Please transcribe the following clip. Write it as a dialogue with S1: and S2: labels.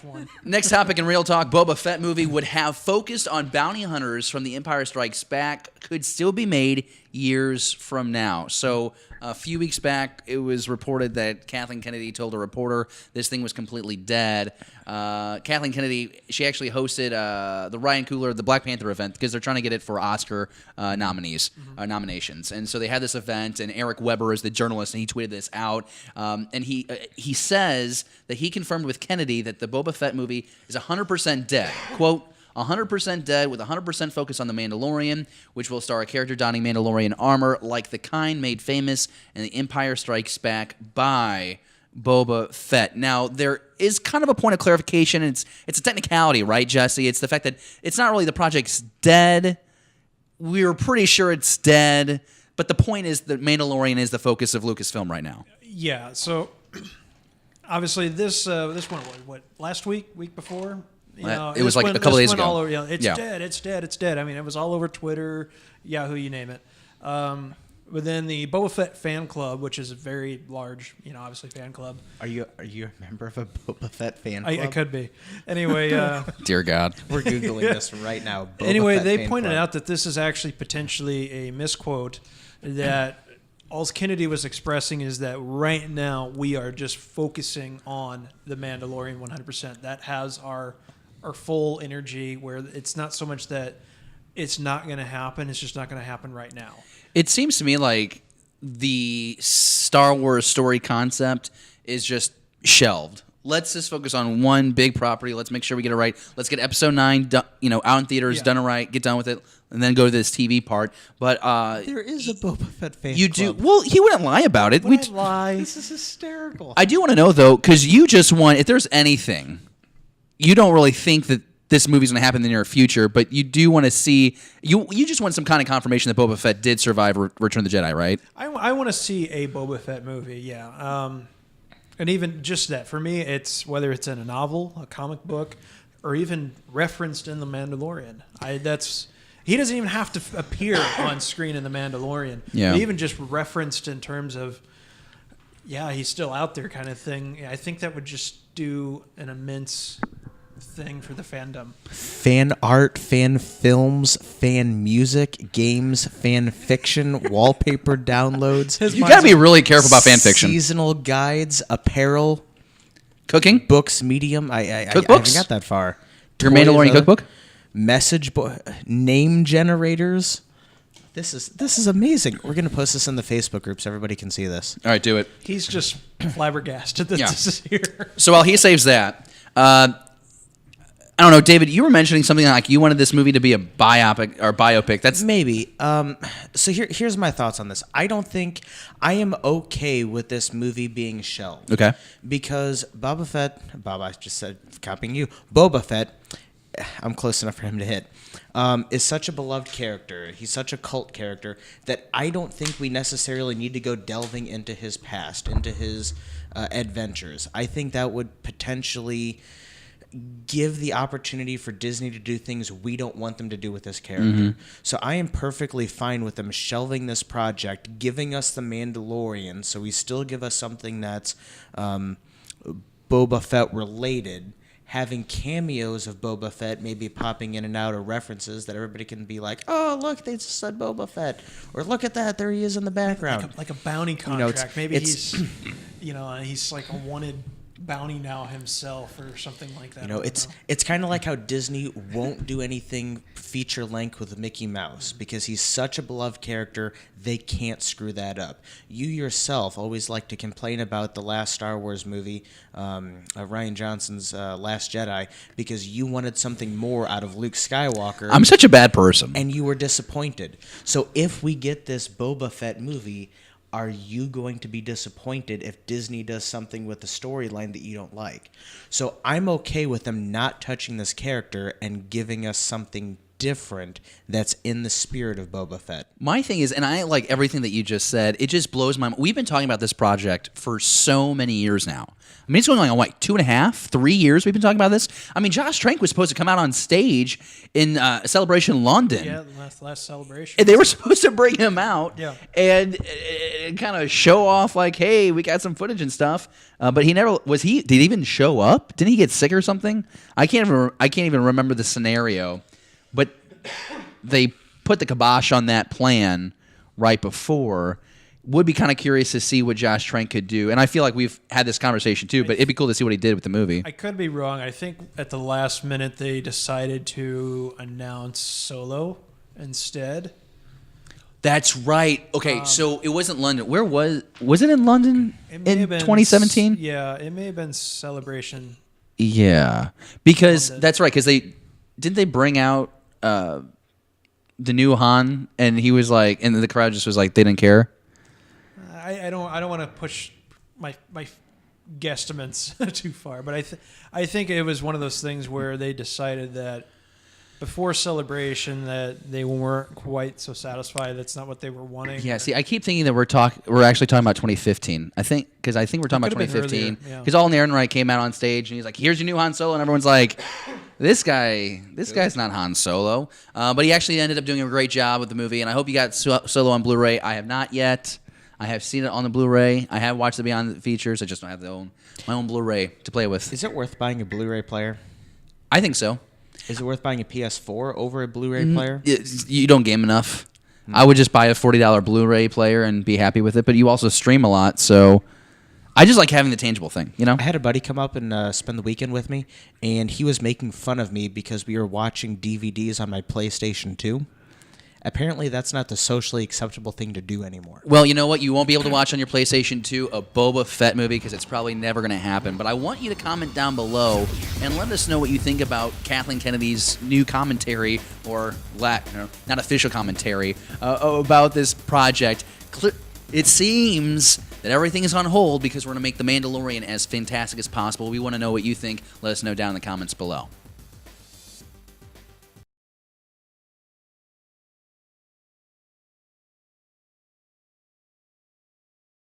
S1: one.
S2: Next topic in Real Talk, Boba Fett movie would have focused on bounty hunters from The Empire Strikes Back, could still be made years from now. So a few weeks back, it was reported that Kathleen Kennedy told a reporter this thing was completely dead. Kathleen Kennedy, she actually hosted the Ryan Coogler, the Black Panther event, because they're trying to get it for Oscar nominations. And so they had this event, and Eric Weber is the journalist, and he tweeted this out. And he says that he confirmed with Kennedy that the Boba Fett movie is 100% dead. Quote, 100% dead with 100% focus on The Mandalorian, which will star a character donning Mandalorian armor like the kind made famous in The Empire Strikes Back by Boba Fett. Now, there is kind of a point of clarification. It's a technicality, right, Jesse? It's the fact that it's not really the project's dead. We're pretty sure it's dead, but the point is that Mandalorian is the focus of Lucasfilm right now.
S1: Yeah, so obviously this went, what, last week before? You know,
S2: it was like a couple days ago.
S1: All over, it's dead, it's dead, it's dead. I mean, it was all over Twitter, Yahoo, you name it. But then the Boba Fett fan club, which is a very large, obviously fan club.
S3: Are you a member of a Boba Fett fan club?
S1: I could be. Anyway,
S2: Dear God,
S3: we're googling this right now.
S1: Anyway, they pointed out that this is actually potentially a misquote. That all Kennedy was expressing is that right now we are just focusing on the Mandalorian 100%. That has our full energy. Where it's not so much that it's not going to happen; it's just not going to happen right now.
S2: It seems to me like the Star Wars story concept is just shelved. Let's just focus on one big property. Let's make sure we get it right. Let's get Episode 9, out in theaters, done it right, get done with it, and then go to this TV part. But
S3: there is a Boba Fett fan
S2: you
S3: club.
S2: do. Well, he wouldn't lie about it.
S3: Wouldn't lie. This is hysterical.
S2: I do want to know though, because you just want. If there's anything, you don't really think that this movie's going to happen in the near future, but you do want to see. You just want some kind of confirmation that Boba Fett did survive Return of the Jedi, right?
S1: I want to see a Boba Fett movie, yeah. And even just that, for me, it's whether it's in a novel, a comic book, or even referenced in The Mandalorian. He doesn't even have to appear on screen in The Mandalorian.
S2: Yeah.
S1: But even just referenced in terms of, he's still out there kind of thing. I think that would just do an immense thing for the fandom.
S3: Fan art, fan films, fan music, games, fan fiction, wallpaper downloads.
S2: You got to be really careful about fan fiction.
S3: Seasonal guides, apparel,
S2: cooking,
S3: books, medium. I haven't got that far.
S2: Your Mandalorian cookbook,
S3: message name generators. This is amazing. We're gonna post this in the Facebook group so everybody can see this.
S2: All right, do it.
S1: He's just flabbergasted that this is here.
S2: So while he saves that, I don't know, David, you were mentioning something like you wanted this movie to be a biopic. That's
S3: maybe. So here's my thoughts on this. I don't think I am okay with this movie being shelved.
S2: Okay.
S3: Because Boba Fett, I just said copying you. Boba Fett, I'm close enough for him to hit, is such a beloved character. He's such a cult character that I don't think we necessarily need to go delving into his past, into his adventures. I think that would potentially give the opportunity for Disney to do things we don't want them to do with this character. Mm-hmm. So I am perfectly fine with them shelving this project, giving us The Mandalorian, so we still give us something that's Boba Fett related, having cameos of Boba Fett maybe popping in and out, or references that everybody can be like, oh, look, they just said Boba Fett, or look at that, there he is in the background.
S1: Like a bounty contract. Maybe he's, he's like a wanted bounty now himself or something like that.
S3: It's kind of like how Disney won't do anything feature length with Mickey Mouse because he's such a beloved character, they can't screw that up. You yourself always like to complain about the last Star Wars movie, Rian Johnson's Last Jedi, because you wanted something more out of Luke Skywalker.
S2: I'm such a bad person.
S3: And you were disappointed. So if we get this Boba Fett movie, are you going to be disappointed if Disney does something with the storyline that you don't like? So I'm okay with them not touching this character and giving us something different that's in the spirit of Boba Fett.
S2: My thing is, and I like everything that you just said, it just blows my mind. We've been talking about this project for so many years now. I mean, it's going on, what, 2.5, 3 years we've been talking about this? I mean, Josh Trank was supposed to come out on stage in Celebration London.
S1: Yeah, the last Celebration.
S2: And they were supposed to bring him out
S1: Yeah.
S2: and kind of show off, like, hey, we got some footage and stuff. But he never did he even show up? Didn't he get sick or something? I can't even remember the scenario. But they put the kibosh on that plan right before. Would be kind of curious to see what Josh Trank could do. And I feel like we've had this conversation too, but it'd be cool to see what he did with the movie.
S1: I could be wrong. I think at the last minute they decided to announce Solo instead.
S2: That's right. Okay, so it wasn't London. Where was it in London
S1: It may
S2: in
S1: have been
S2: 2017?
S1: Yeah, it may have been Celebration.
S2: Yeah, because that's right. Because didn't they bring out the new Han, and he was like, and the crowd just was like, they didn't care.
S1: I don't want to push my guesstimates too far, but I think it was one of those things where they decided that before Celebration that they weren't quite so satisfied. That's not what they were wanting.
S2: Yeah, see, I keep thinking that we're actually talking about 2015. I think we're talking about
S1: could have been
S2: 2015
S1: earlier, yeah.
S2: because Alden Ehrenreich came out on stage and he's like, "Here's your new Han Solo," and everyone's like, This guy's not Han Solo." But he actually ended up doing a great job with the movie, and I hope you got Solo on Blu-ray. I have not yet. I have seen it on the Blu-ray. I have watched the Beyond the Features. I just don't have my own Blu-ray to play with.
S3: Is it worth buying a Blu-ray player?
S2: I think so.
S3: Is it worth buying a PS4 over a Blu-ray player?
S2: You don't game enough. I would just buy a $40 Blu-ray player and be happy with it, but you also stream a lot, so I just like having the tangible thing, you know?
S3: I had a buddy come up and spend the weekend with me, and he was making fun of me because we were watching DVDs on my PlayStation 2. Apparently, that's not the socially acceptable thing to do anymore.
S2: Well, you know what? You won't be able to watch on your PlayStation 2 a Boba Fett movie because it's probably never going to happen. But I want you to comment down below and let us know what you think about Kathleen Kennedy's new commentary, or not official commentary, about this project. It seems that everything is on hold because we're going to make The Mandalorian as fantastic as possible. We want to know what you think. Let us know down in the comments below.